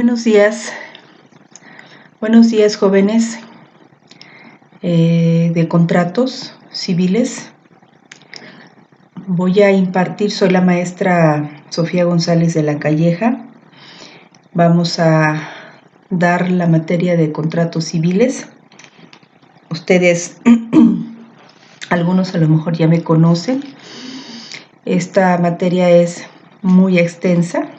Buenos días jóvenes de contratos civiles. Voy a impartir, soy la maestra Sofía González de la Calleja. Vamos a dar la materia de contratos civiles. Ustedes, algunos a lo mejor ya me conocen. Esta materia es muy extensa.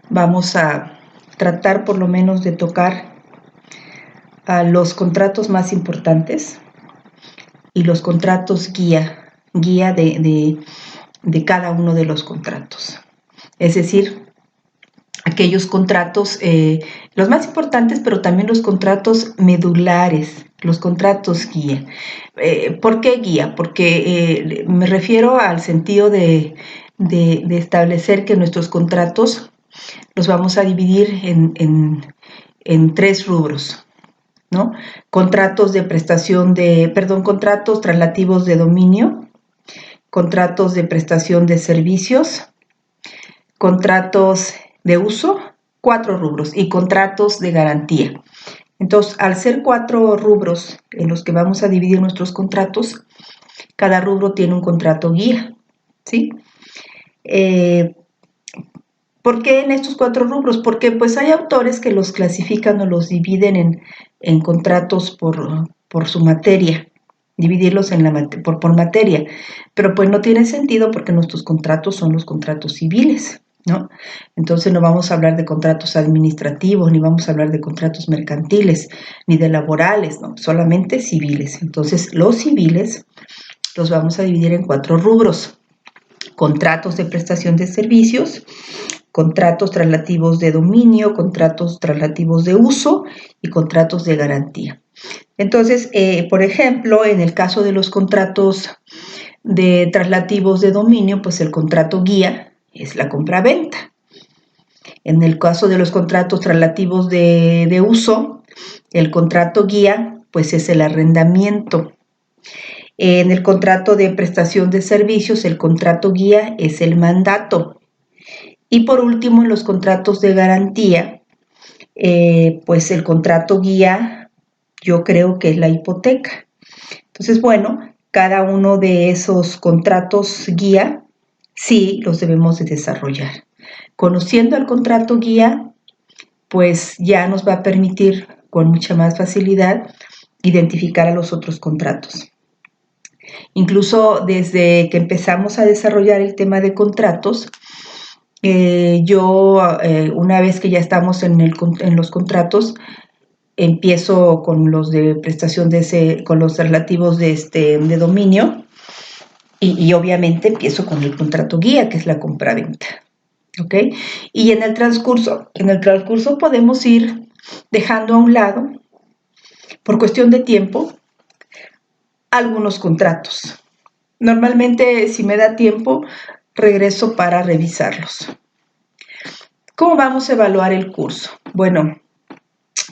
Vamos a tratar por lo menos de tocar a los contratos más importantes y los contratos guía de cada uno de los contratos. Es decir, aquellos contratos, los más importantes, pero también los contratos medulares, los contratos guía. ¿Por qué guía? Porque me refiero al sentido de establecer que nuestros contratos los vamos a dividir en tres rubros, ¿no? Contratos traslativos de dominio, contratos de prestación de servicios, contratos de uso, 4 rubros, y contratos de garantía. Entonces, al ser 4 rubros en los que vamos a dividir nuestros contratos, cada rubro tiene un contrato guía, ¿sí? ¿Por qué en estos 4 rubros? Porque pues hay autores que los clasifican o los dividen en contratos por su materia, dividirlos por materia, pero pues no tiene sentido porque nuestros contratos son los contratos civiles, ¿no? Entonces no vamos a hablar de contratos administrativos, ni vamos a hablar de contratos mercantiles, ni de laborales, ¿no? Solamente civiles. Entonces los civiles los vamos a dividir en 4 rubros: contratos de prestación de servicios, contratos traslativos de dominio, contratos traslativos de uso y contratos de garantía. Entonces, por ejemplo, en el caso de los contratos de traslativos de dominio, pues el contrato guía es la compraventa. En el caso de los contratos traslativos de uso, el contrato guía pues es el arrendamiento. En el contrato de prestación de servicios, el contrato guía es el mandato. Y por último, en los contratos de garantía, pues el contrato guía yo creo que es la hipoteca. Entonces, bueno, cada uno de esos contratos guía sí los debemos de desarrollar. Conociendo el contrato guía, pues ya nos va a permitir con mucha más facilidad identificar a los otros contratos. Incluso desde que empezamos a desarrollar el tema de contratos, una vez que ya estamos en los contratos, empiezo con los de prestación con los relativos de dominio y obviamente empiezo con el contrato guía, que es la compraventa, ¿ok? Y en el transcurso podemos ir dejando a un lado, por cuestión de tiempo, algunos contratos. Normalmente, si me da tiempo, regreso para revisarlos. ¿Cómo vamos a evaluar el curso? Bueno,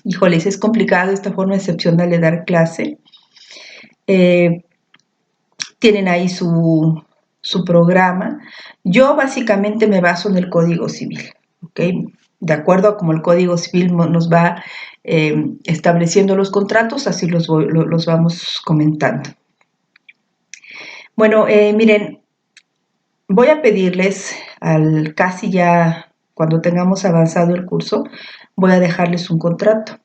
híjoles, es complicado esta forma excepcional de dar clase. Tienen ahí su programa. Yo básicamente me baso en el Código Civil, ¿ok? De acuerdo a cómo el Código Civil nos va estableciendo los contratos, así los vamos comentando. Bueno, miren, voy a pedirles casi ya cuando tengamos avanzado el curso, voy a dejarles un contrato.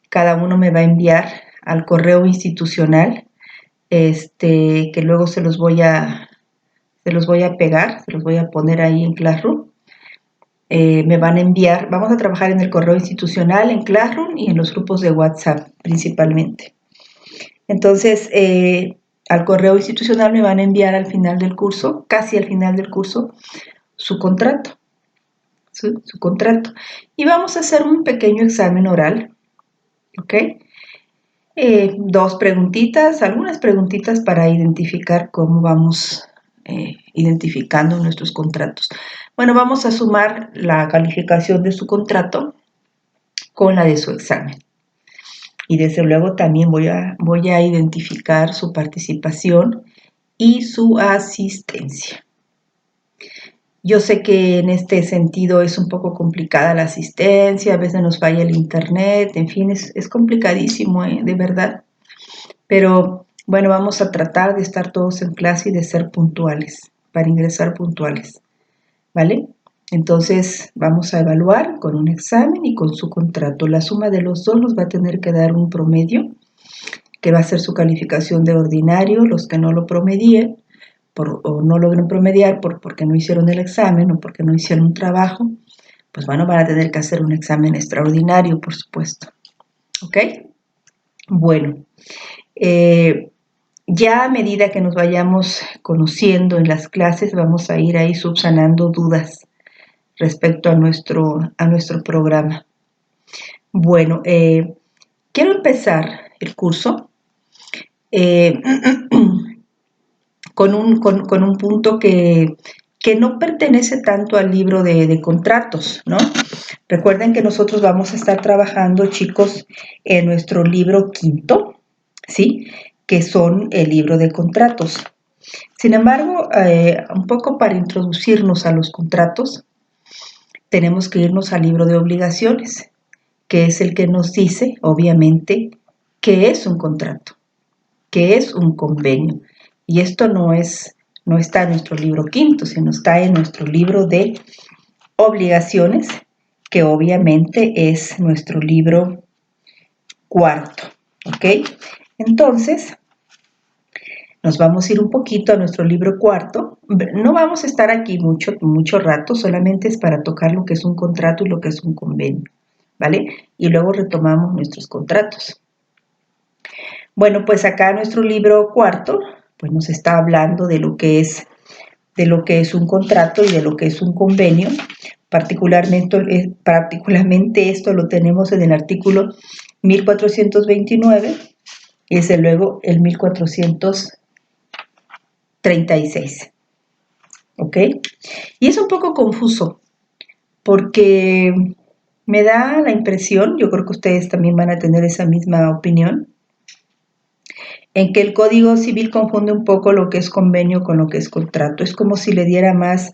Cada uno me va a enviar al correo institucional, que luego se los voy a pegar, se los voy a poner ahí en Classroom. Me van a enviar, vamos a trabajar en el correo institucional, en Classroom y en los grupos de WhatsApp principalmente. Entonces, al correo institucional me van a enviar al final del curso, casi al final del curso, su contrato. Su contrato. Y vamos a hacer un pequeño examen oral, ¿ok? 2 preguntitas, algunas preguntitas para identificar cómo vamos identificando nuestros contratos. Bueno, vamos a sumar la calificación de su contrato con la de su examen. Y desde luego también voy a identificar su participación y su asistencia. Yo sé que en este sentido es un poco complicada la asistencia, a veces nos falla el internet, en fin, es complicadísimo, de verdad. Pero bueno, vamos a tratar de estar todos en clase y de ser puntuales, para ingresar puntuales, ¿vale? Entonces vamos a evaluar con un examen y con su contrato. La suma de los dos nos va a tener que dar un promedio, que va a ser su calificación de ordinario. Los que no lo promedien o no logren promediar porque no hicieron el examen o porque no hicieron un trabajo, pues bueno, van a tener que hacer un examen extraordinario, por supuesto. ¿Ok? Bueno, ya a medida que nos vayamos conociendo en las clases, vamos a ir ahí subsanando dudas respecto a nuestro programa. Bueno, quiero empezar el curso con un punto que no pertenece tanto al libro de contratos, ¿no? Recuerden que nosotros vamos a estar trabajando, chicos, en nuestro libro quinto, ¿sí? Que son el libro de contratos. Sin embargo, un poco para introducirnos a los contratos, tenemos que irnos al libro de obligaciones, que es el que nos dice, obviamente, qué es un contrato, qué es un convenio. Y esto no está en nuestro libro quinto, sino está en nuestro libro de obligaciones, que obviamente es nuestro libro cuarto, ¿ok? Entonces, nos vamos a ir un poquito a nuestro libro cuarto. No vamos a estar aquí mucho rato, solamente es para tocar lo que es un contrato y lo que es un convenio, ¿vale? Y luego retomamos nuestros contratos. Bueno, pues acá nuestro libro cuarto, pues nos está hablando de lo que es un contrato y de lo que es un convenio. Particularmente esto lo tenemos en el artículo 1429 y desde luego el 1436. ¿Ok? Y es un poco confuso porque me da la impresión, yo creo que ustedes también van a tener esa misma opinión, en que el Código Civil confunde un poco lo que es convenio con lo que es contrato. Es como si le diera más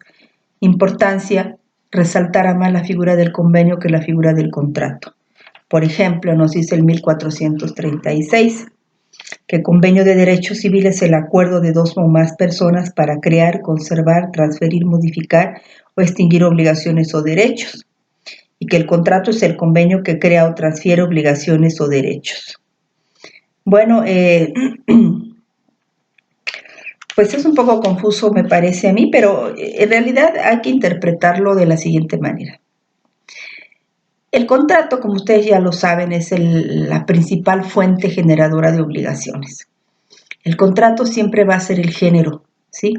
importancia, resaltara más la figura del convenio que la figura del contrato. Por ejemplo, nos dice el 1436 que convenio de derechos civiles es el acuerdo de dos o más personas para crear, conservar, transferir, modificar o extinguir obligaciones o derechos, y que el contrato es el convenio que crea o transfiere obligaciones o derechos. Bueno, pues es un poco confuso, me parece a mí, pero en realidad hay que interpretarlo de la siguiente manera. El contrato, como ustedes ya lo saben, es la principal fuente generadora de obligaciones. El contrato siempre va a ser el género, ¿sí?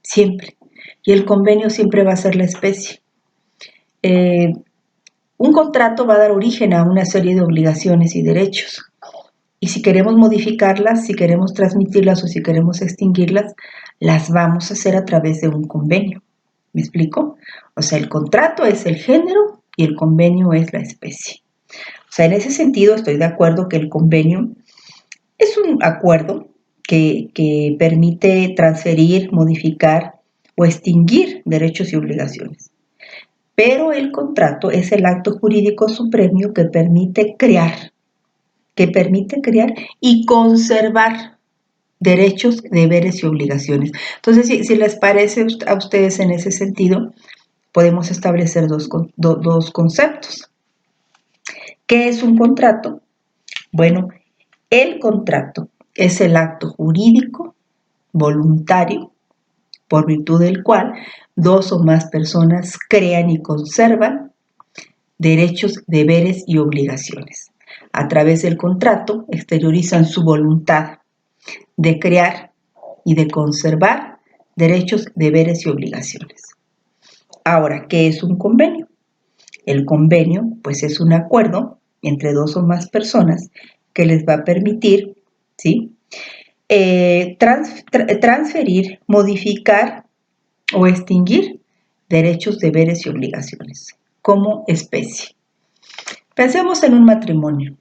Siempre. Y el convenio siempre va a ser la especie. Un contrato va a dar origen a una serie de obligaciones y derechos. Y si queremos modificarlas, si queremos transmitirlas o si queremos extinguirlas, las vamos a hacer a través de un convenio. ¿Me explico? O sea, el contrato es el género y el convenio es la especie. O sea, en ese sentido estoy de acuerdo que el convenio es un acuerdo que permite transferir, modificar o extinguir derechos y obligaciones. Pero el contrato es el acto jurídico supremo que permite crear y conservar derechos, deberes y obligaciones. Entonces, si les parece a ustedes en ese sentido, podemos establecer dos conceptos. ¿Qué es un contrato? Bueno, el contrato es el acto jurídico, voluntario, por virtud del cual dos o más personas crean y conservan derechos, deberes y obligaciones. A través del contrato exteriorizan su voluntad de crear y de conservar derechos, deberes y obligaciones. Ahora, ¿qué es un convenio? El convenio, pues, es un acuerdo entre dos o más personas que les va a permitir, ¿sí?, transferir, modificar o extinguir derechos, deberes y obligaciones como especie. Pensemos en un matrimonio,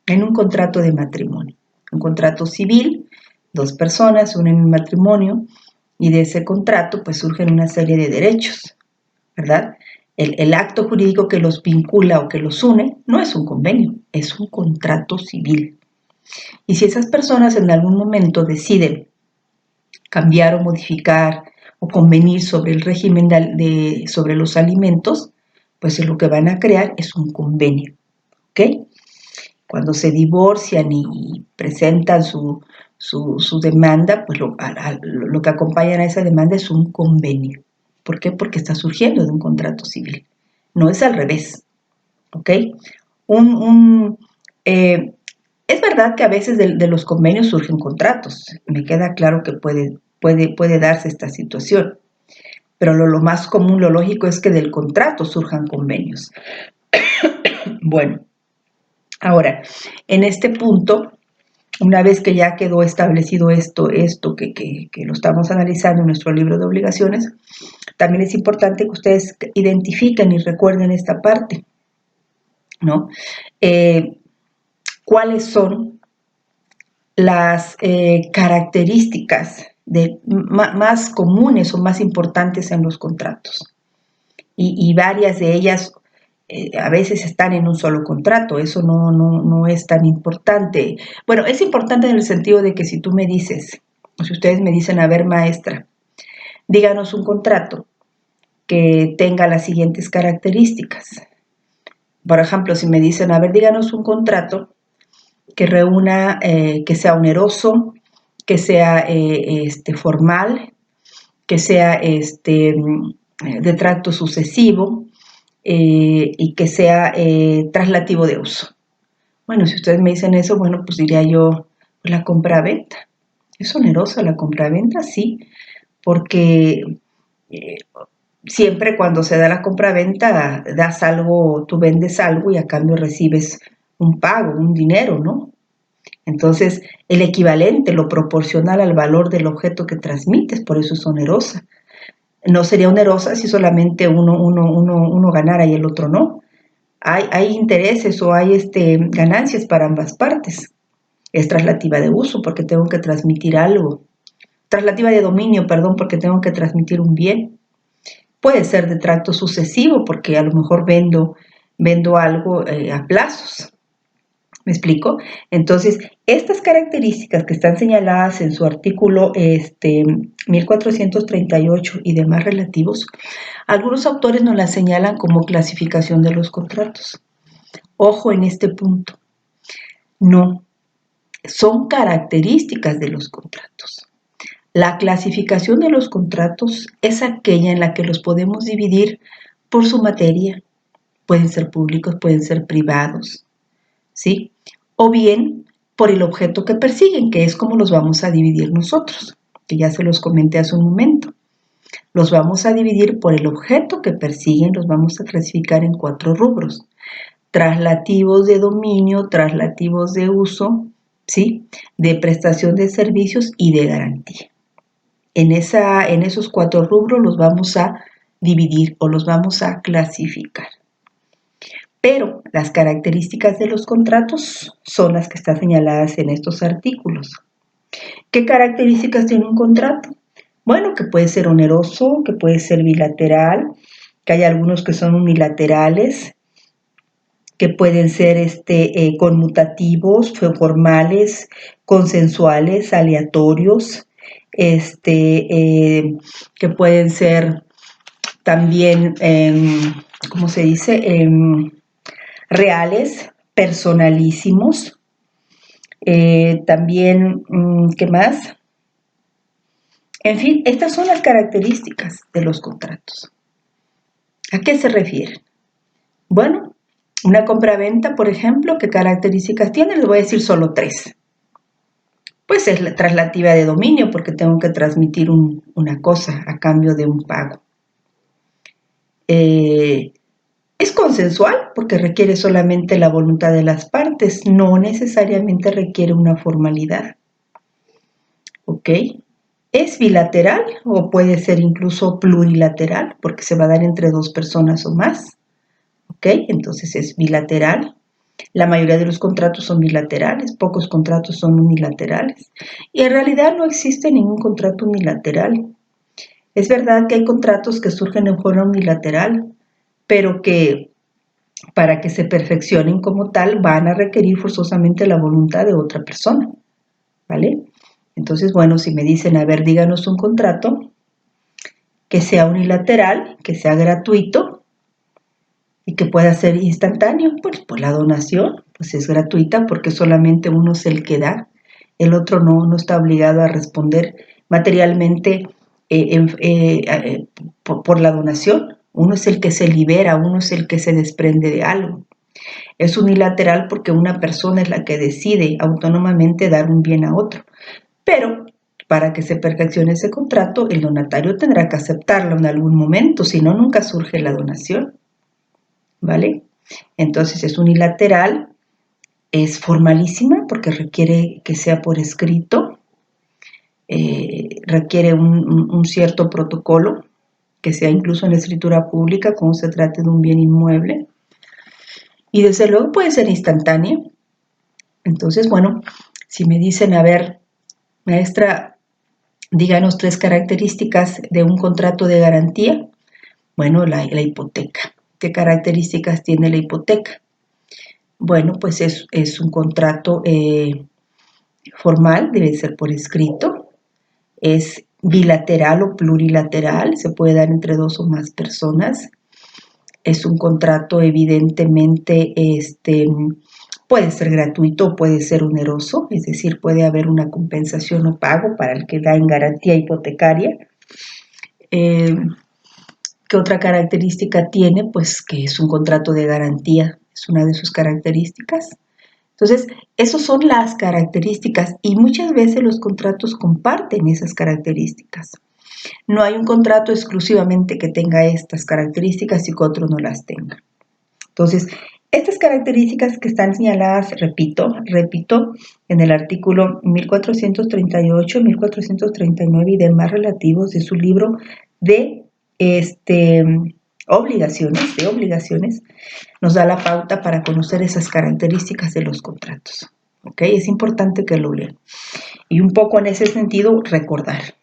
en un contrato de matrimonio, un contrato civil, dos personas unen un matrimonio y de ese contrato pues surgen una serie de derechos, ¿verdad? El acto jurídico que los vincula o que los une no es un convenio, es un contrato civil. Y si esas personas en algún momento deciden cambiar o modificar o convenir sobre el régimen sobre los alimentos, pues lo que van a crear es un convenio, ¿ok? Cuando se divorcian y presentan su demanda, pues lo que acompaña a esa demanda es un convenio. ¿Por qué? Porque está surgiendo de un contrato civil. No es al revés, ¿ok? Es verdad que a veces de los convenios surgen contratos. Me queda claro que puede darse esta situación. Pero lo más común, lo lógico es que del contrato surjan convenios. Bueno, ahora, en este punto, una vez que ya quedó establecido esto que lo estamos analizando en nuestro libro de obligaciones, también es importante que ustedes identifiquen y recuerden esta parte, ¿no? ¿Cuáles son las características más comunes o más importantes en los contratos? Y varias de ellas a veces están en un solo contrato, eso no es tan importante. Bueno, es importante en el sentido de que si tú me dices, o si ustedes me dicen, a ver, maestra, díganos un contrato que tenga las siguientes características. Por ejemplo, si me dicen, a ver, díganos un contrato que reúna, que sea oneroso, que sea formal, que sea de tracto sucesivo, y que sea traslativo de uso. Bueno, si ustedes me dicen eso, bueno, pues diría yo, pues la compraventa. ¿Es onerosa la compraventa? Sí, porque siempre cuando se da la compraventa das algo, tú vendes algo y a cambio recibes un pago, un dinero, ¿no? Entonces, el equivalente, lo proporcional al valor del objeto que transmites, por eso es onerosa. No sería onerosa si solamente uno ganara y el otro no. Hay intereses o hay ganancias para ambas partes. Es traslativa de uso porque tengo que transmitir algo. Traslativa de dominio, perdón, porque tengo que transmitir un bien. Puede ser de tracto sucesivo porque a lo mejor vendo algo a plazos. ¿Me explico? Entonces, estas características que están señaladas en su artículo 1438 y demás relativos, algunos autores nos las señalan como clasificación de los contratos. Ojo en este punto. No, son características de los contratos. La clasificación de los contratos es aquella en la que los podemos dividir por su materia. Pueden ser públicos, pueden ser privados, ¿sí? O bien por el objeto que persiguen, que es como los vamos a dividir nosotros, que ya se los comenté hace un momento. Los vamos a dividir por el objeto que persiguen, los vamos a clasificar en 4 rubros. Traslativos de dominio, traslativos de uso, ¿sí? De prestación de servicios y de garantía. En esos 4 rubros los vamos a dividir o los vamos a clasificar. Pero las características de los contratos son las que están señaladas en estos artículos. ¿Qué características tiene un contrato? Bueno, que puede ser oneroso, que puede ser bilateral, que hay algunos que son unilaterales, que pueden ser conmutativos, formales, consensuales, aleatorios, que pueden ser también, ¿cómo se dice?, reales, personalísimos. También, ¿qué más? En fin, estas son las características de los contratos. ¿A qué se refieren? Bueno, una compraventa, por ejemplo, ¿qué características tiene? Les voy a decir solo 3. Pues es la traslativa de dominio, porque tengo que transmitir una cosa a cambio de un pago. Es consensual porque requiere solamente la voluntad de las partes, no necesariamente requiere una formalidad. ¿Ok? Es bilateral o puede ser incluso plurilateral porque se va a dar entre 2 personas o más. ¿Ok? Entonces es bilateral. La mayoría de los contratos son bilaterales, pocos contratos son unilaterales. Y en realidad no existe ningún contrato unilateral. Es verdad que hay contratos que surgen en forma unilateral, pero que para que se perfeccionen como tal van a requerir forzosamente la voluntad de otra persona, ¿vale? Entonces, bueno, si me dicen, a ver, díganos un contrato que sea unilateral, que sea gratuito y que pueda ser instantáneo, pues la donación pues es gratuita porque solamente uno es el que da, el otro no está obligado a responder materialmente por la donación. Uno es el que se libera, uno es el que se desprende de algo. Es unilateral porque una persona es la que decide autónomamente dar un bien a otro. Pero para que se perfeccione ese contrato, el donatario tendrá que aceptarlo en algún momento, si no, nunca surge la donación, ¿vale? Entonces es unilateral, es formalísima porque requiere que sea por escrito, requiere un cierto protocolo, que sea incluso en la escritura pública, como se trate de un bien inmueble, y desde luego puede ser instantánea. Entonces, bueno, si me dicen, a ver, maestra, díganos 3 características de un contrato de garantía. Bueno, la hipoteca. ¿Qué características tiene la hipoteca? Bueno, pues es un contrato formal, debe ser por escrito, es bilateral o plurilateral, se puede dar entre 2 o más personas, es un contrato evidentemente, puede ser gratuito o puede ser oneroso, es decir, puede haber una compensación o pago para el que da en garantía hipotecaria. ¿Qué otra característica tiene? Pues que es un contrato de garantía, es una de sus características. Entonces, esas son las características y muchas veces los contratos comparten esas características. No hay un contrato exclusivamente que tenga estas características y que otro no las tenga. Entonces, estas características que están señaladas, repito, en el artículo 1438, 1439 y demás relativos de su libro de obligaciones, nos da la pauta para conocer esas características de los contratos. ¿Ok? Es importante que lo lean. Y un poco en ese sentido, recordar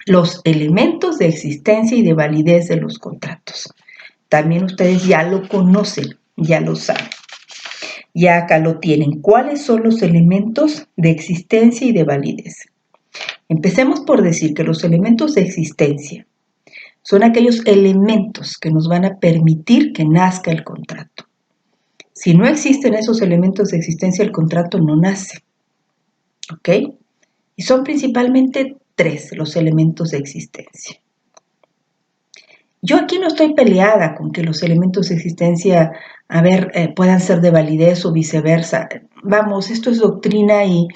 los elementos de existencia y de validez de los contratos. También ustedes ya lo conocen, ya lo saben. Ya acá lo tienen. ¿Cuáles son los elementos de existencia y de validez? Empecemos por decir que los elementos de existencia son aquellos elementos que nos van a permitir que nazca el contrato. Si no existen esos elementos de existencia, el contrato no nace. ¿Ok? Y son principalmente 3 los elementos de existencia. Yo aquí no estoy peleada con que los elementos de existencia, puedan ser de validez o viceversa. Vamos, esto es doctrina y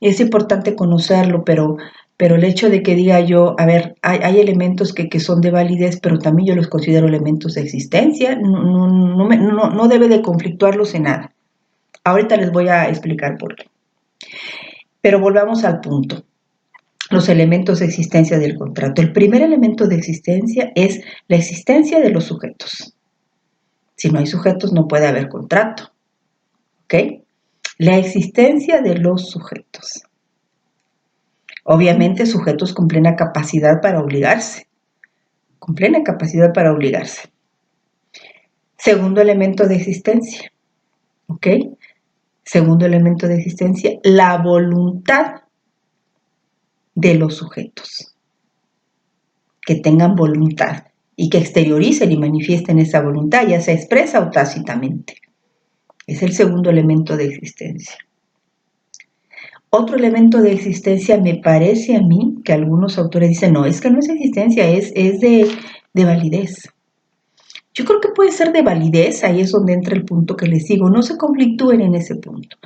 es importante conocerlo, pero el hecho de que diga yo, hay elementos que son de validez, pero también yo los considero elementos de existencia, no debe de conflictuarlos en nada. Ahorita les voy a explicar por qué. Pero volvamos al punto. Los elementos de existencia del contrato. El primer elemento de existencia es la existencia de los sujetos. Si no hay sujetos, no puede haber contrato. ¿Ok? La existencia de los sujetos. Obviamente, sujetos con plena capacidad para obligarse. Con plena capacidad para obligarse. Segundo elemento de existencia. ¿Ok? Segundo elemento de existencia, la voluntad de los sujetos. Que tengan voluntad y que exterioricen y manifiesten esa voluntad, ya sea expresa o tácitamente. Es el segundo elemento de existencia. Otro elemento de existencia me parece a mí que algunos autores dicen, no, es que no es existencia, es de validez. Yo creo que puede ser de validez, ahí es donde entra el punto que les digo, no se conflictúen en ese punto.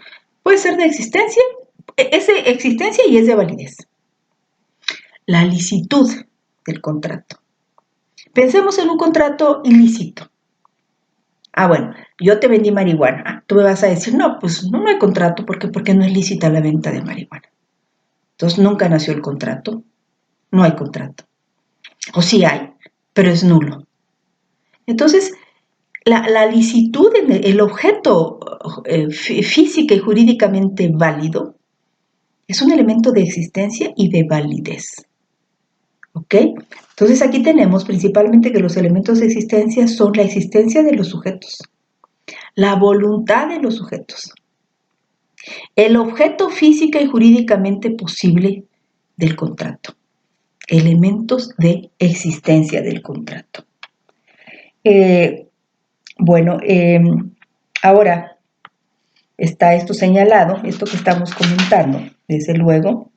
Puede ser de existencia, es de existencia y es de validez. La licitud del contrato. Pensemos en un contrato ilícito. Bueno, yo te vendí marihuana. Tú me vas a decir, no, pues no hay contrato porque no es lícita la venta de marihuana. Entonces nunca nació el contrato. No hay contrato. O sí hay, pero es nulo. Entonces, la licitud en el objeto física y jurídicamente válido es un elemento de existencia y de validez. ¿Ok? Entonces aquí tenemos principalmente que los elementos de existencia son la existencia de los sujetos, la voluntad de los sujetos, el objeto física y jurídicamente posible del contrato, elementos de existencia del contrato. Bueno, ahora está esto señalado, esto que estamos comentando, desde luego,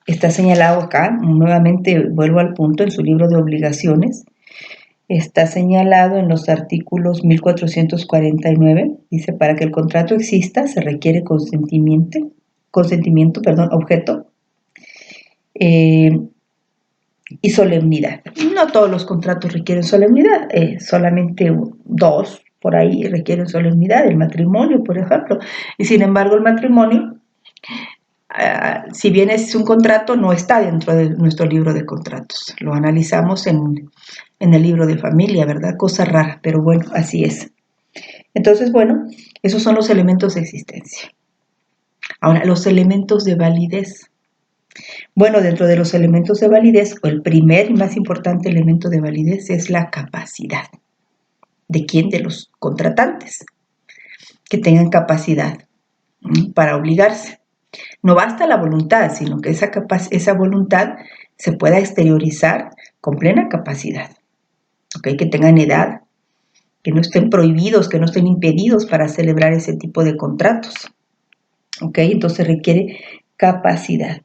está señalado acá, nuevamente vuelvo al punto, en su libro de obligaciones, está señalado en los artículos 1449, dice, para que el contrato exista se requiere consentimiento, objeto, y solemnidad. No todos los contratos requieren solemnidad, solamente 2 por ahí requieren solemnidad, el matrimonio, por ejemplo, y sin embargo el matrimonio, si bien es un contrato, no está dentro de nuestro libro de contratos, lo analizamos en el libro de familia, ¿verdad? Cosa rara, pero bueno, así es. Entonces, bueno, esos son los elementos de existencia. Ahora, los elementos de validez. Bueno, dentro de los elementos de validez, el primer y más importante elemento de validez es la capacidad. ¿De quién? De los contratantes, que tengan capacidad para obligarse. No basta la voluntad, sino que esa voluntad se pueda exteriorizar con plena capacidad. ¿Okay? Que tengan edad, que no estén prohibidos, que no estén impedidos para celebrar ese tipo de contratos. ¿Ok? Entonces requiere capacidad.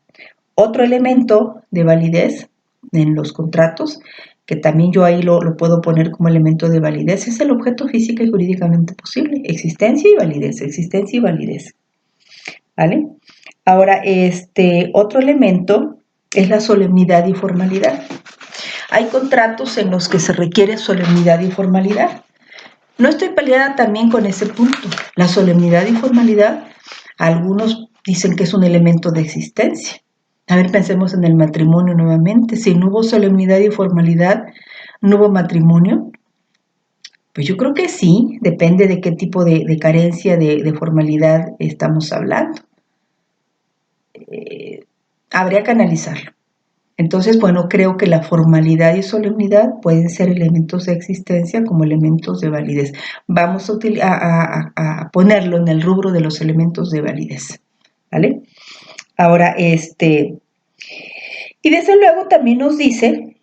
Otro elemento de validez en los contratos, que también yo ahí lo puedo poner como elemento de validez, es el objeto física y jurídicamente posible. Existencia y validez, existencia y validez. ¿Vale? Ahora, otro elemento es la solemnidad y formalidad. Hay contratos en los que se requiere solemnidad y formalidad. No estoy peleada también con ese punto. La solemnidad y formalidad, algunos dicen que es un elemento de existencia. A ver, pensemos en el matrimonio nuevamente. Si no hubo solemnidad y formalidad, ¿no hubo matrimonio? Pues yo creo que sí, depende de qué tipo de carencia de formalidad estamos hablando. Habría que analizarlo. Entonces, bueno, creo que la formalidad y solemnidad pueden ser elementos de existencia como elementos de validez. Vamos a ponerlo en el rubro de los elementos de validez, ¿vale? Ahora, y desde luego también nos dice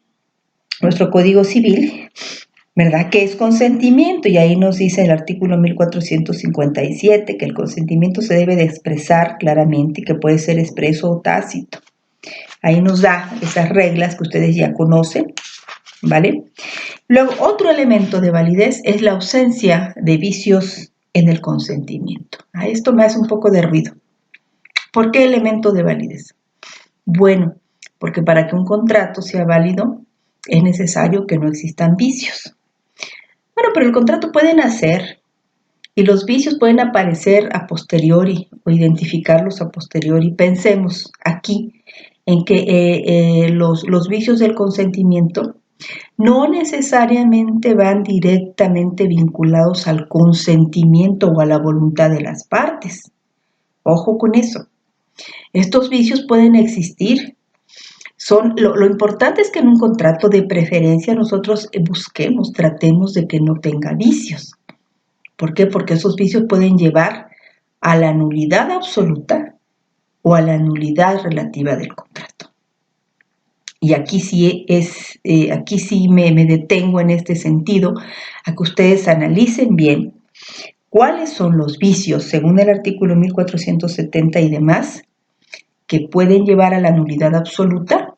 nuestro Código Civil, ¿verdad?, que es consentimiento, y ahí nos dice el artículo 1457 que el consentimiento se debe de expresar claramente y que puede ser expreso o tácito. Ahí nos da esas reglas que ustedes ya conocen, ¿vale? Luego, otro elemento de validez es la ausencia de vicios en el consentimiento. Esto me hace un poco de ruido. ¿Por qué elemento de validez? Bueno, porque para que un contrato sea válido es necesario que no existan vicios. Bueno, pero el contrato puede nacer y los vicios pueden aparecer a posteriori o identificarlos a posteriori. Pensemos aquí en que los vicios del consentimiento no necesariamente van directamente vinculados al consentimiento o a la voluntad de las partes. Ojo con eso. Estos vicios pueden existir. Lo importante es que en un contrato de preferencia nosotros tratemos de que no tenga vicios. ¿Por qué? Porque esos vicios pueden llevar a la nulidad absoluta o a la nulidad relativa del contrato. Y aquí sí me detengo en este sentido a que ustedes analicen bien cuáles son los vicios, según el artículo 1470 y demás, que pueden llevar a la nulidad absoluta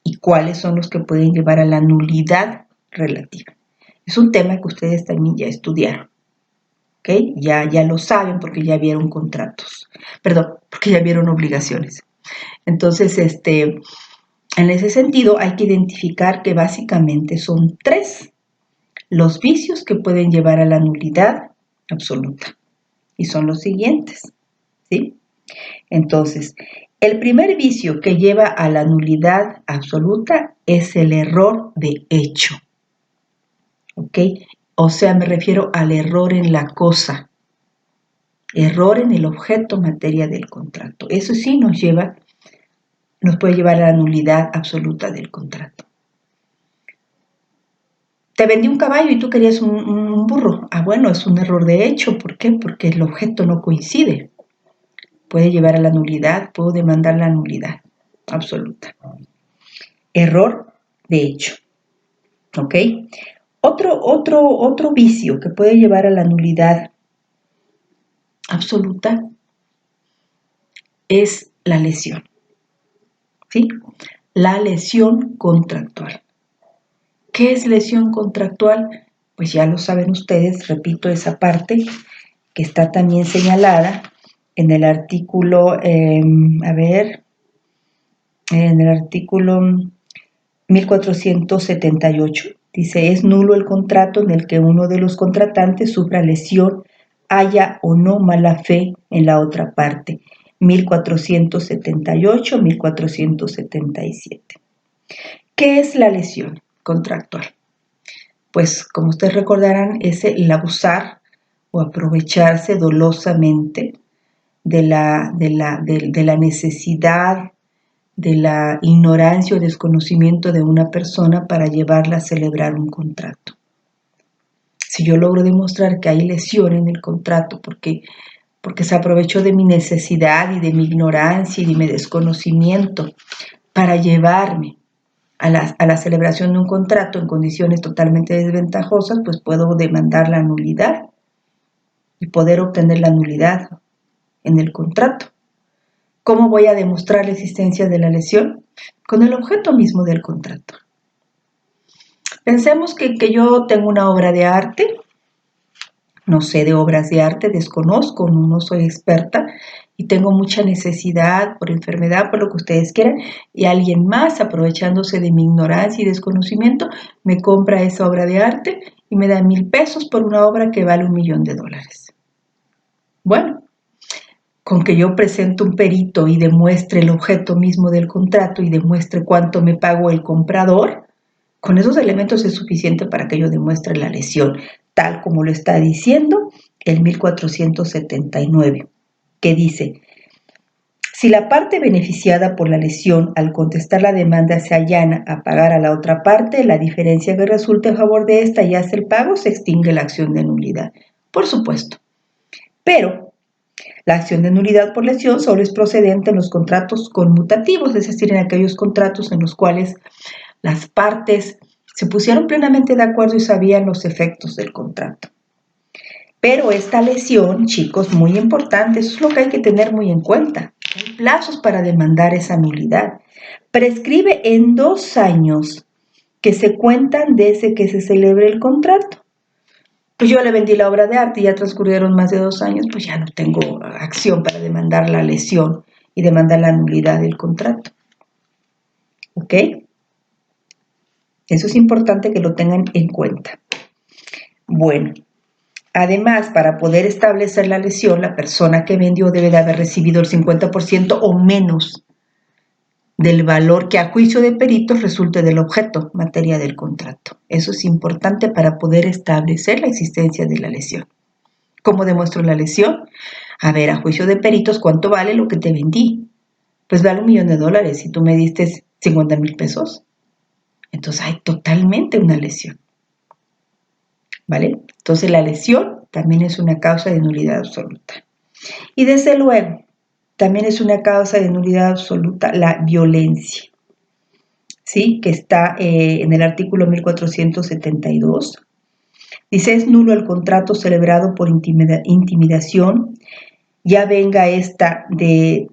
y cuáles son los que pueden llevar a la nulidad relativa. Es un tema que ustedes también ya estudiaron. ¿Okay? Ya lo saben porque ya vieron contratos. Perdón, porque ya vieron obligaciones. Entonces, en ese sentido, hay que identificar que básicamente son 3 los vicios que pueden llevar a la nulidad absoluta. Y son los siguientes, ¿sí? Entonces, el primer vicio que lleva a la nulidad absoluta es el error de hecho. ¿Ok? O sea, me refiero al error en la cosa. Error en el objeto materia del contrato. Eso sí nos lleva nos puede llevar a la nulidad absoluta del contrato. Te vendí un caballo y tú querías un burro. Ah, bueno, es un error de hecho. ¿Por qué? Porque el objeto no coincide. Puede llevar a la nulidad, puedo demandar la nulidad absoluta. Error de hecho. ¿Ok? Otro vicio que puede llevar a la nulidad absoluta es la lesión. ¿Sí? La lesión contractual. ¿Qué es lesión contractual? Pues ya lo saben ustedes, repito esa parte que está también señalada en el artículo, en el artículo 1478. Dice, es nulo el contrato en el que uno de los contratantes sufra lesión, haya o no mala fe en la otra parte. 1478, 1477. ¿Qué es la lesión contractual? Pues, como ustedes recordarán, es el abusar o aprovecharse dolosamente de la necesidad, de la ignorancia o desconocimiento de una persona para llevarla a celebrar un contrato. Si yo logro demostrar que hay lesión en el contrato porque se aprovechó de mi necesidad y de mi ignorancia y de mi desconocimiento para llevarme a la celebración de un contrato en condiciones totalmente desventajosas, pues puedo demandar la nulidad y poder obtener la nulidad en el contrato. ¿Cómo voy a demostrar la existencia de la lesión? Con el objeto mismo del contrato. Pensemos que yo tengo una obra de arte, no sé de obras de arte, desconozco, no soy experta y tengo mucha necesidad por enfermedad, por lo que ustedes quieran, y alguien más, aprovechándose de mi ignorancia y desconocimiento, me compra esa obra de arte y me da 1,000 pesos por una obra que vale $1,000,000. Bueno, con que yo presente un perito y demuestre el objeto mismo del contrato y demuestre cuánto me pagó el comprador, con esos elementos es suficiente para que yo demuestre la lesión, tal como lo está diciendo el 1479, que dice, si la parte beneficiada por la lesión al contestar la demanda se allana a pagar a la otra parte, la diferencia que resulte a favor de esta y hace el pago, se extingue la acción de nulidad. Por supuesto. Pero la acción de nulidad por lesión solo es procedente en los contratos conmutativos, es decir, en aquellos contratos en los cuales las partes se pusieron plenamente de acuerdo y sabían los efectos del contrato. Pero esta lesión, chicos, muy importante, eso es lo que hay que tener muy en cuenta. Hay plazos para demandar esa nulidad. Prescribe en 2 años que se cuentan desde que se celebre el contrato. Pues yo le vendí la obra de arte y ya transcurrieron más de 2 años, pues ya no tengo acción para demandar la lesión y demandar la nulidad del contrato. ¿Ok? Eso es importante que lo tengan en cuenta. Bueno, además, para poder establecer la lesión, la persona que vendió debe de haber recibido el 50% o menos del valor que a juicio de peritos resulte del objeto, materia del contrato. Eso es importante para poder establecer la existencia de la lesión. ¿Cómo demuestro la lesión? A ver, a juicio de peritos, ¿cuánto vale lo que te vendí? Pues vale $1,000,000 y tú me diste 50,000 pesos. Entonces hay totalmente una lesión. ¿Vale? Entonces la lesión también es una causa de nulidad absoluta. Y desde luego, también es una causa de nulidad absoluta la violencia, ¿sí? Que está en el artículo 1472. Dice, es nulo el contrato celebrado por intimidación, ya provenga esta de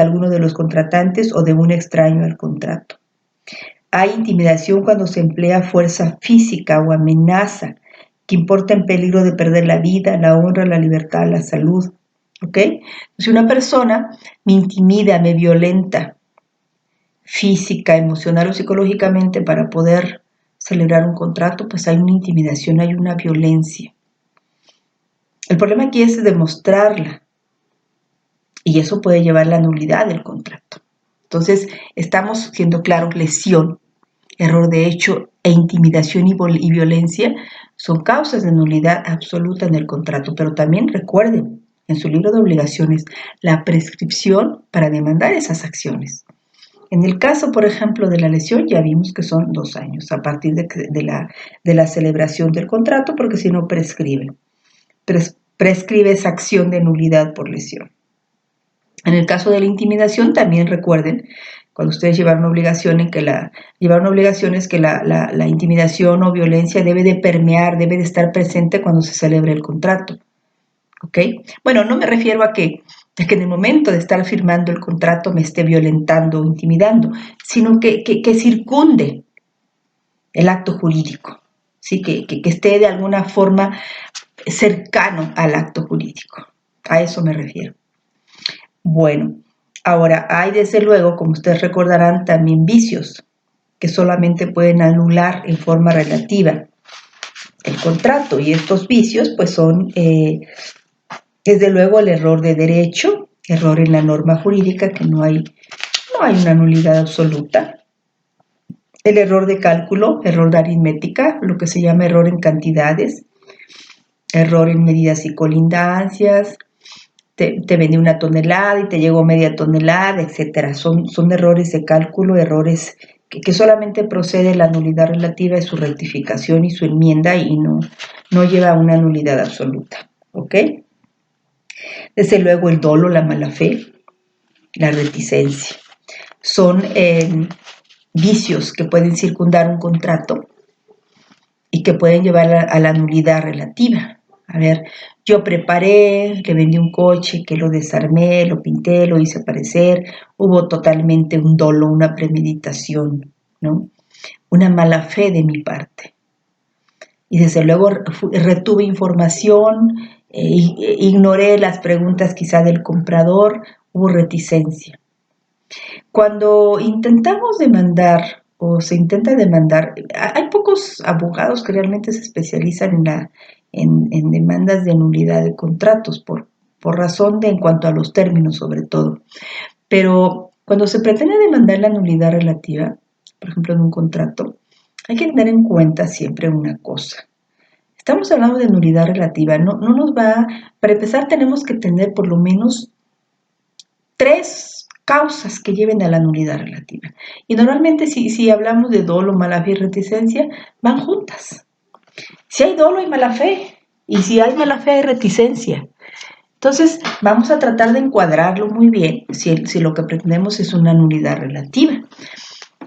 alguno de los contratantes o de un extraño al contrato. Hay intimidación cuando se emplea fuerza física o amenaza que importa en peligro de perder la vida, la honra, la libertad, la salud. ¿Ok? Si una persona me intimida, me violenta, física, emocional o psicológicamente para poder celebrar un contrato, pues hay una intimidación, hay una violencia. El problema aquí es demostrarla y eso puede llevar a la nulidad del contrato. Entonces, estamos siendo claros, lesión, error de hecho e intimidación y violencia son causas de nulidad absoluta en el contrato, pero también recuerden, en su libro de obligaciones la prescripción para demandar esas acciones. En el caso, por ejemplo, de la lesión, ya vimos que son 2 años a partir de la celebración del contrato, porque si no prescribe. Prescribe esa acción de nulidad por lesión. En el caso de la intimidación, también recuerden, cuando ustedes llevaron obligaciones, que la intimidación o violencia debe de permear, debe de estar presente cuando se celebre el contrato. ¿Ok? Bueno, no me refiero a que en el momento de estar firmando el contrato me esté violentando o intimidando, sino que circunde el acto jurídico, ¿sí? Que esté de alguna forma cercano al acto jurídico. A eso me refiero. Bueno, ahora hay desde luego, como ustedes recordarán, también vicios que solamente pueden anular en forma relativa el contrato, y estos vicios pues son desde luego el error de derecho, error en la norma jurídica, que no hay una nulidad absoluta, el error de cálculo, error de aritmética, lo que se llama error en cantidades, error en medidas y colindancias, te vendí 1 tonelada y te llegó media tonelada, etc. Son errores de cálculo, errores que solamente procede la nulidad relativa de su rectificación y su enmienda, y no lleva a una nulidad absoluta. ¿Ok? Desde luego el dolo, la mala fe, la reticencia. Son vicios que pueden circundar un contrato y que pueden llevar a la nulidad relativa. A ver, yo preparé, le vendí un coche, que lo desarmé, lo pinté, lo hice parecer, hubo totalmente un dolo, una premeditación, ¿no? Una mala fe de mi parte. Y desde luego retuve información, ignoré las preguntas quizá del comprador, hubo reticencia. Cuando intentamos demandar o se intenta demandar, hay pocos abogados que realmente se especializan en demandas de nulidad de contratos, por razón de en cuanto a los términos sobre todo. Pero cuando se pretende demandar la nulidad relativa, por ejemplo, de un contrato, hay que tener en cuenta siempre una cosa. Estamos hablando de nulidad relativa, no nos va, para empezar tenemos que tener por lo menos 3 causas que lleven a la nulidad relativa. Y normalmente si hablamos de dolo, mala fe y reticencia, van juntas. Si hay dolo hay mala fe, y si hay mala fe hay reticencia. Entonces vamos a tratar de encuadrarlo muy bien si lo que pretendemos es una nulidad relativa.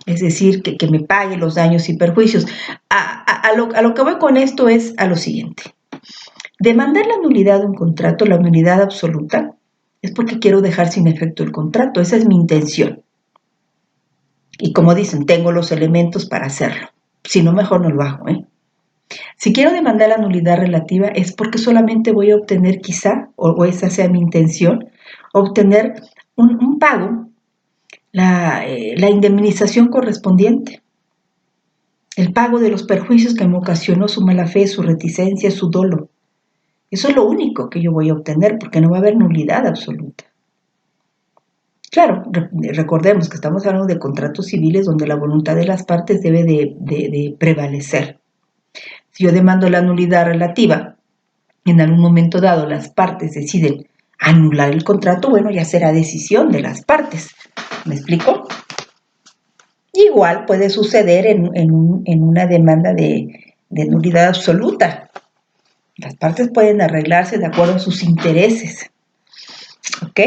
Es decir, que me pague los daños y perjuicios. A lo que voy con esto es a lo siguiente. Demandar la nulidad de un contrato, la nulidad absoluta, es porque quiero dejar sin efecto el contrato. Esa es mi intención. Y como dicen, tengo los elementos para hacerlo. Si no, mejor no lo hago, ¿eh? Si quiero demandar la nulidad relativa es porque solamente voy a obtener quizá, o esa sea mi intención, obtener un pago, la indemnización correspondiente, el pago de los perjuicios que me ocasionó su mala fe, su reticencia, su dolo. Eso es lo único que yo voy a obtener, porque no va a haber nulidad absoluta. Claro, recordemos que estamos hablando de contratos civiles donde la voluntad de las partes debe de prevalecer. Si yo demando la nulidad relativa, en algún momento dado las partes deciden anular el contrato, bueno, ya será decisión de las partes. ¿Me explico? Igual puede suceder en una demanda de nulidad absoluta. Las partes pueden arreglarse de acuerdo a sus intereses. ¿Ok?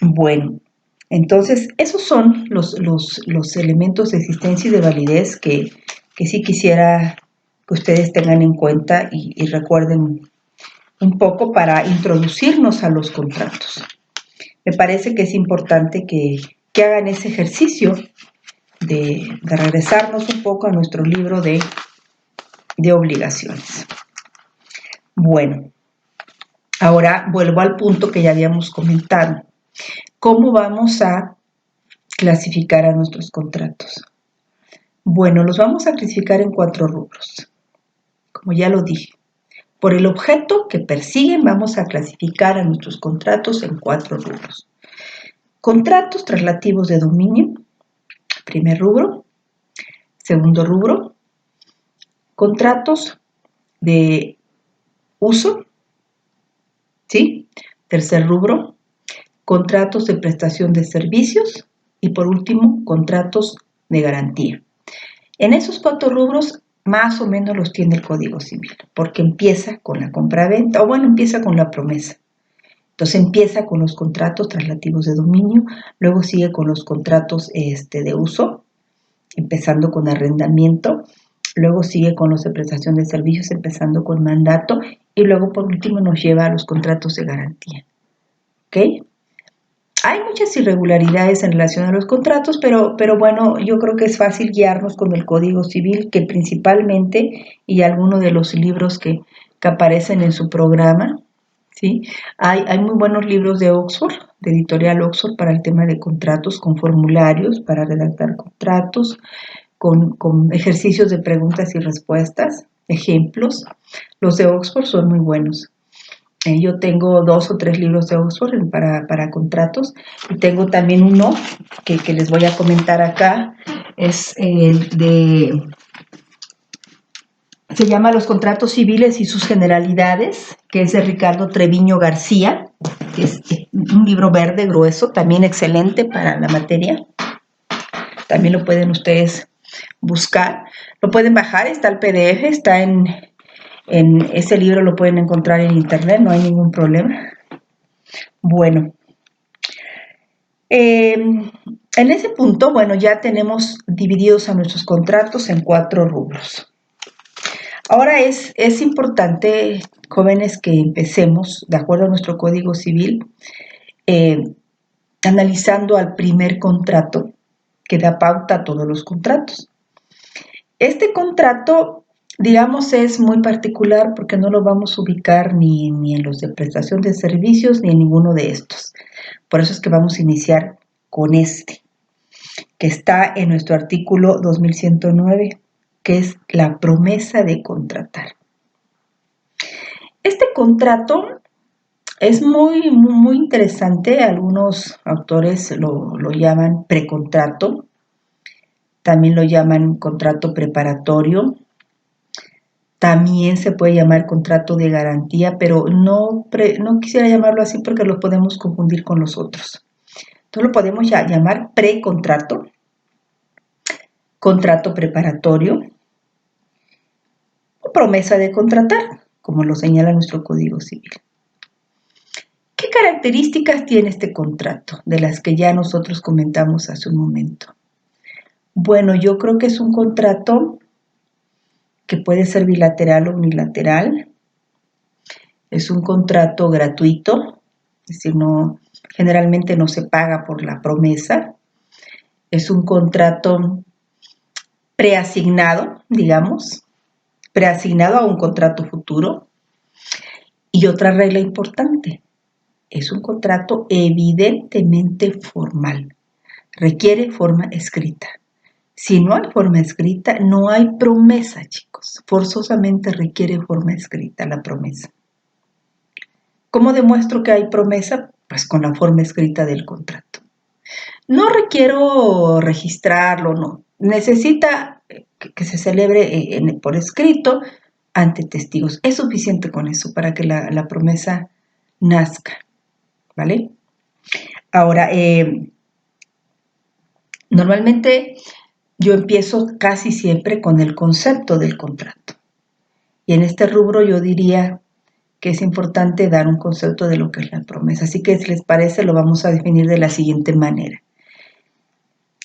Bueno, entonces esos son los elementos de existencia y de validez que sí quisiera que ustedes tengan en cuenta y recuerden un poco para introducirnos a los contratos. Me parece que es importante que hagan ese ejercicio de regresarnos un poco a nuestro libro de obligaciones. Bueno, ahora vuelvo al punto que ya habíamos comentado. ¿Cómo vamos a clasificar a nuestros contratos? Bueno, los vamos a clasificar en 4 rubros, como ya lo dije. Por el objeto que persiguen, vamos a clasificar a nuestros contratos en 4 rubros. Contratos traslativos de dominio, primer rubro. Segundo rubro, contratos de uso, ¿sí? Tercer rubro, contratos de prestación de servicios. Y por último, contratos de garantía. En esos 4 rubros más o menos los tiene el Código Civil, porque empieza con la compraventa, o bueno, empieza con la promesa. Entonces empieza con los contratos traslativos de dominio, luego sigue con los contratos de uso, empezando con arrendamiento, luego sigue con los de prestación de servicios, empezando con mandato, y luego por último nos lleva a los contratos de garantía. ¿Ok? Hay muchas irregularidades en relación a los contratos, pero bueno, yo creo que es fácil guiarnos con el Código Civil, que principalmente, y algunos de los libros que aparecen en su programa, ¿sí? Hay muy buenos libros de Oxford, de Editorial Oxford, para el tema de contratos, con formularios para redactar contratos, con ejercicios de preguntas y respuestas, ejemplos. Los de Oxford son muy buenos. Yo tengo 2 o 3 libros de Oxford para contratos, y tengo también uno que les voy a comentar acá, se llama Los contratos civiles y sus generalidades, que es de Ricardo Treviño García, que es un libro verde grueso, también excelente para la materia. También lo pueden ustedes buscar, lo pueden bajar, está el PDF, está en ese libro, lo pueden encontrar en internet, no hay ningún problema. Bueno, en ese punto, bueno, ya tenemos divididos a nuestros contratos en 4 rubros. Ahora es importante, jóvenes, que empecemos, de acuerdo a nuestro Código Civil, analizando al primer contrato que da pauta a todos los contratos. Este contrato, digamos, es muy particular porque no lo vamos a ubicar ni en los de prestación de servicios ni en ninguno de estos. Por eso es que vamos a iniciar con este, que está en nuestro artículo 2109, que es la promesa de contratar. Este contrato es muy, muy interesante. Algunos autores lo llaman precontrato, también lo llaman contrato preparatorio, también se puede llamar contrato de garantía, pero no quisiera llamarlo así porque lo podemos confundir con los otros. Entonces lo podemos llamar precontrato, contrato preparatorio o promesa de contratar, como lo señala nuestro Código Civil. ¿Qué características tiene este contrato, de las que ya nosotros comentamos hace un momento? Bueno, yo creo que es un contrato que puede ser bilateral o unilateral. Es un contrato gratuito, es decir, generalmente no se paga por la promesa. Es un contrato preasignado, digamos, preasignado a un contrato futuro. Y otra regla importante, es un contrato evidentemente formal, requiere forma escrita. Si no hay forma escrita, no hay promesa, chicos. Forzosamente requiere forma escrita la promesa. ¿Cómo demuestro que hay promesa? Pues con la forma escrita del contrato. No requiero registrarlo, no. Necesita que se celebre por escrito ante testigos. Es suficiente con eso para que la promesa nazca, ¿vale? Ahora, normalmente yo empiezo casi siempre con el concepto del contrato. Y en este rubro yo diría que es importante dar un concepto de lo que es la promesa. Así que, si les parece, lo vamos a definir de la siguiente manera.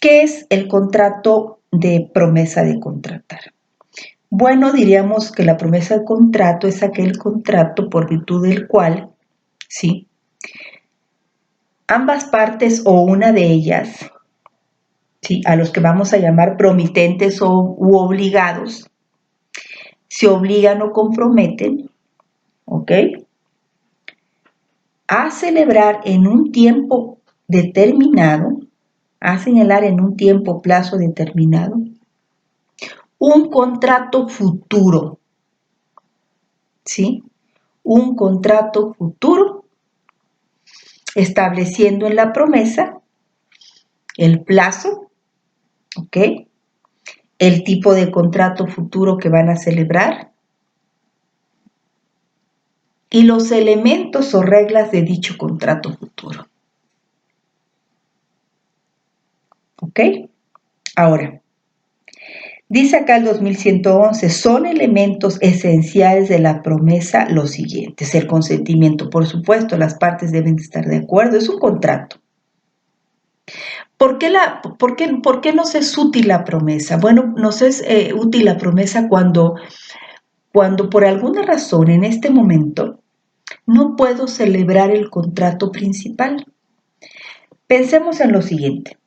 ¿Qué es el contrato de promesa de contratar? Bueno, diríamos que la promesa de contrato es aquel contrato por virtud del cual, ¿sí?, ambas partes o una de ellas, ¿sí?, a los que vamos a llamar promitentes u obligados, se obligan o comprometen, ¿ok?, a celebrar en un tiempo determinado, a señalar en un tiempo, plazo determinado, un contrato futuro, ¿sí? Un contrato futuro, estableciendo en la promesa el plazo, ¿ok?, el tipo de contrato futuro que van a celebrar, y los elementos o reglas de dicho contrato futuro. ¿Ok? Ahora, dice acá el 2111, son elementos esenciales de la promesa los siguientes. El consentimiento, por supuesto, las partes deben estar de acuerdo, es un contrato. ¿Por qué nos es útil la promesa? Bueno, nos es útil la promesa cuando por alguna razón en este momento no puedo celebrar el contrato principal. Pensemos en lo siguiente.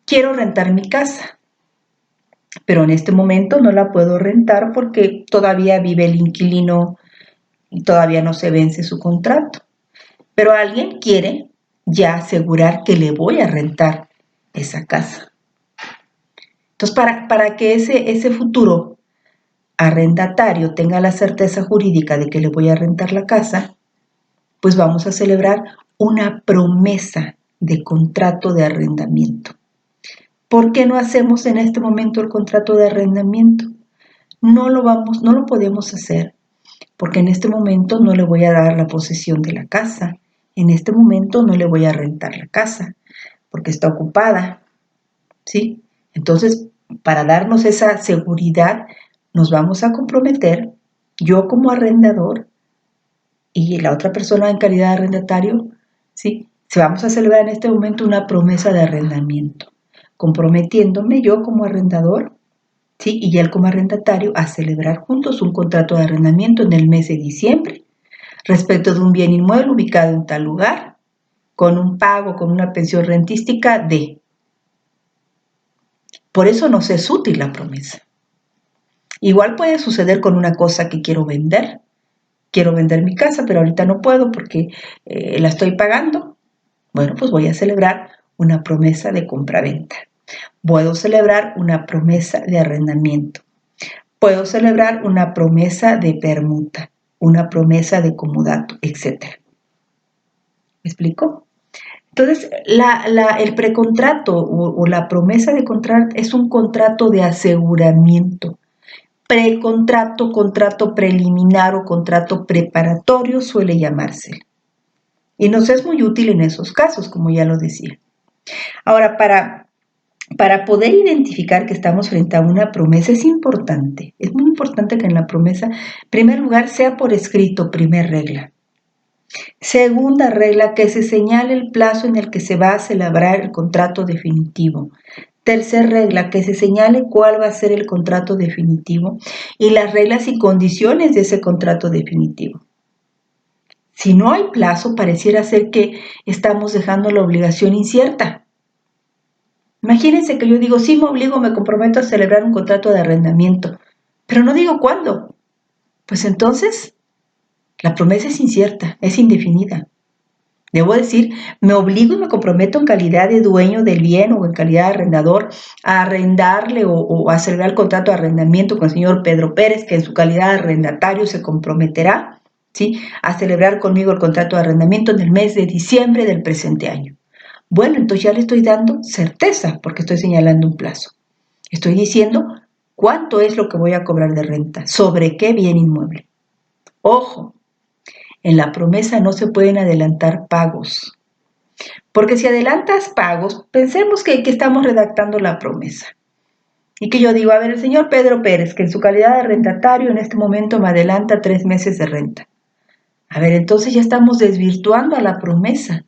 Quiero rentar mi casa, pero en este momento no la puedo rentar porque todavía vive el inquilino y todavía no se vence su contrato. Pero alguien quiere ya asegurar que le voy a rentar esa casa. Entonces, para que ese futuro arrendatario tenga la certeza jurídica de que le voy a rentar la casa, pues vamos a celebrar una promesa de contrato de arrendamiento. ¿Por qué no hacemos en este momento el contrato de arrendamiento? No lo podemos hacer porque en este momento no le voy a dar la posesión de la casa. En este momento no le voy a rentar la casa porque está ocupada, ¿sí? Entonces, para darnos esa seguridad, nos vamos a comprometer, yo como arrendador y la otra persona en calidad de arrendatario, ¿sí? Vamos a celebrar en este momento una promesa de arrendamiento, comprometiéndome yo como arrendador, ¿sí? Y él como arrendatario a celebrar juntos un contrato de arrendamiento en el mes de diciembre respecto de un bien inmueble ubicado en tal lugar, con un pago, con una pensión rentística de. Por eso nos es útil la promesa. Igual puede suceder con una cosa que quiero vender. Quiero vender mi casa, pero ahorita no puedo porque la estoy pagando. Bueno, pues voy a celebrar una promesa de compraventa. Puedo celebrar una promesa de arrendamiento. Puedo celebrar una promesa de permuta, una promesa de comodato, etc. ¿Me explico? Entonces, el precontrato o la promesa de contrato es un contrato de aseguramiento. Precontrato, contrato preliminar o contrato preparatorio suele llamarse. Y nos es muy útil en esos casos, como ya lo decía. Ahora, para poder identificar que estamos frente a una promesa es muy importante que en la promesa, en primer lugar, sea por escrito, primer regla. Segunda regla, que se señale el plazo en el que se va a celebrar el contrato definitivo. Tercera regla, que se señale cuál va a ser el contrato definitivo y las reglas y condiciones de ese contrato definitivo. Si no hay plazo, pareciera ser que estamos dejando la obligación incierta. Imagínense que yo digo, sí me obligo, me comprometo a celebrar un contrato de arrendamiento, pero no digo cuándo. Pues entonces, la promesa es incierta, es indefinida. Debo decir, me obligo y me comprometo en calidad de dueño del bien o en calidad de arrendador a arrendarle o a celebrar el contrato de arrendamiento con el señor Pedro Pérez, que en su calidad de arrendatario se comprometerá, ¿sí?, a celebrar conmigo el contrato de arrendamiento en el mes de diciembre del presente año. Bueno, entonces ya le estoy dando certeza porque estoy señalando un plazo. Estoy diciendo cuánto es lo que voy a cobrar de renta, sobre qué bien inmueble. Ojo, en la promesa no se pueden adelantar pagos. Porque si adelantas pagos, pensemos que estamos redactando la promesa. Y que yo digo, a ver, el señor Pedro Pérez, que en su calidad de arrendatario en este momento me adelanta 3 meses de renta. A ver, entonces ya estamos desvirtuando a la promesa.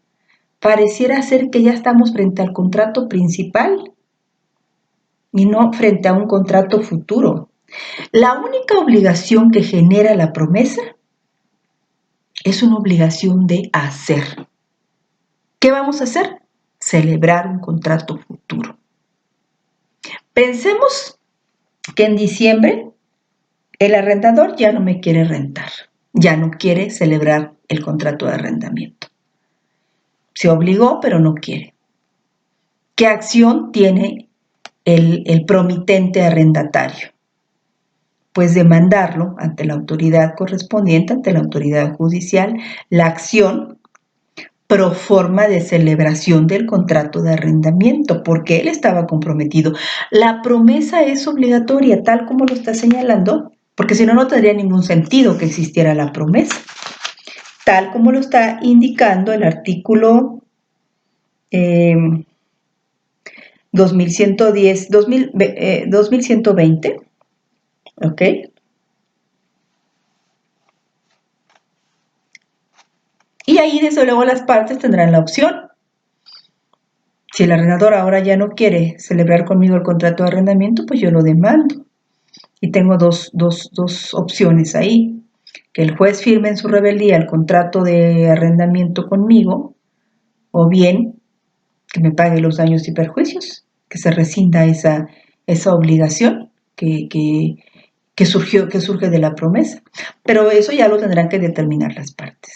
Pareciera ser que ya estamos frente al contrato principal y no frente a un contrato futuro. La única obligación que genera la promesa es una obligación de hacer. ¿Qué vamos a hacer? Celebrar un contrato futuro. Pensemos que en diciembre el arrendador ya no me quiere rentar, ya no quiere celebrar el contrato de arrendamiento. Se obligó, pero no quiere. ¿Qué acción tiene el promitente arrendatario? Pues demandarlo ante la autoridad correspondiente, ante la autoridad judicial, la acción pro forma de celebración del contrato de arrendamiento, porque él estaba comprometido. La promesa es obligatoria, tal como lo está señalando porque si no, no tendría ningún sentido que existiera la promesa, tal como lo está indicando el artículo 2120, ¿ok? Y ahí, desde luego, las partes tendrán la opción. Si el arrendador ahora ya no quiere celebrar conmigo el contrato de arrendamiento, pues yo lo demando. Y tengo dos opciones ahí. Que el juez firme en su rebeldía el contrato de arrendamiento conmigo, o bien que me pague los daños y perjuicios, que se rescinda esa obligación que surge de la promesa. Pero eso ya lo tendrán que determinar las partes.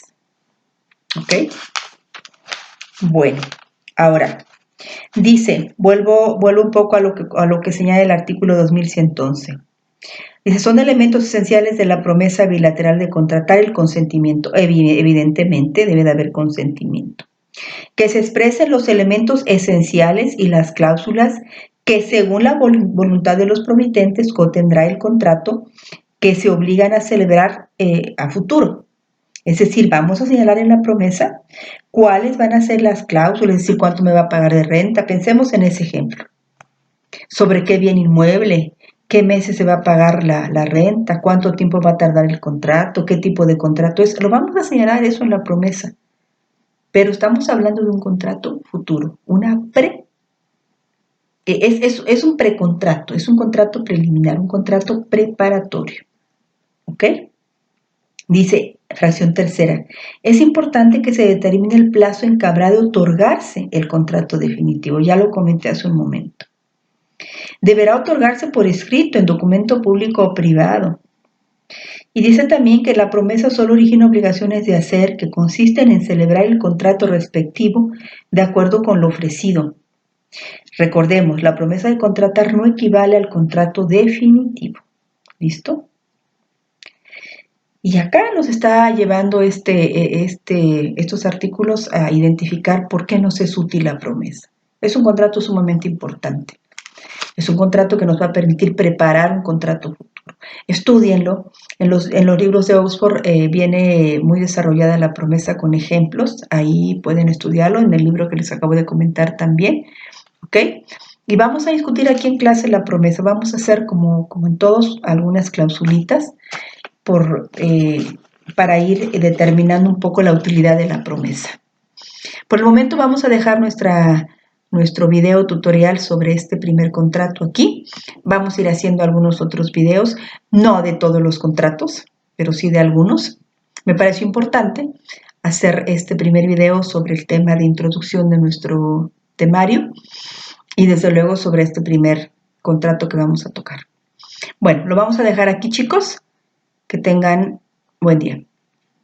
¿Ok? Bueno, ahora, dice, vuelvo un poco a lo que señala el artículo 2111. Dice, son elementos esenciales de la promesa bilateral de contratar el consentimiento. Evidentemente debe de haber consentimiento. Que se expresen los elementos esenciales y las cláusulas que según la voluntad de los promitentes contendrá el contrato que se obligan a celebrar a futuro. Es decir, vamos a señalar en la promesa cuáles van a ser las cláusulas, es decir, cuánto me va a pagar de renta. Pensemos en ese ejemplo. Sobre qué bien inmueble, qué meses se va a pagar la renta, cuánto tiempo va a tardar el contrato, qué tipo de contrato es. Lo vamos a señalar eso en la promesa. Pero estamos hablando de un contrato futuro, es un precontrato, es un contrato preliminar, un contrato preparatorio. ¿Ok? Dice, fracción tercera, es importante que se determine el plazo en que habrá de otorgarse el contrato definitivo. Ya lo comenté hace un momento. Deberá otorgarse por escrito, en documento público o privado. Y dice también que la promesa solo origina obligaciones de hacer que consisten en celebrar el contrato respectivo de acuerdo con lo ofrecido. Recordemos, la promesa de contratar no equivale al contrato definitivo. ¿Listo? Y acá nos está llevando estos artículos a identificar por qué nos es útil la promesa. Es un contrato sumamente importante. Es un contrato que nos va a permitir preparar un contrato futuro. Estúdienlo. En los libros de Oxford viene muy desarrollada la promesa con ejemplos. Ahí pueden estudiarlo en el libro que les acabo de comentar también. ¿Ok? Y vamos a discutir aquí en clase la promesa. Vamos a hacer, como en todos, algunas clausulitas para ir determinando un poco la utilidad de la promesa. Por el momento vamos a dejar nuestro video tutorial sobre este primer contrato aquí. Vamos a ir haciendo algunos otros videos, no de todos los contratos, pero sí de algunos. Me pareció importante hacer este primer video sobre el tema de introducción de nuestro temario y desde luego sobre este primer contrato que vamos a tocar. Bueno, lo vamos a dejar aquí, chicos. Que tengan buen día.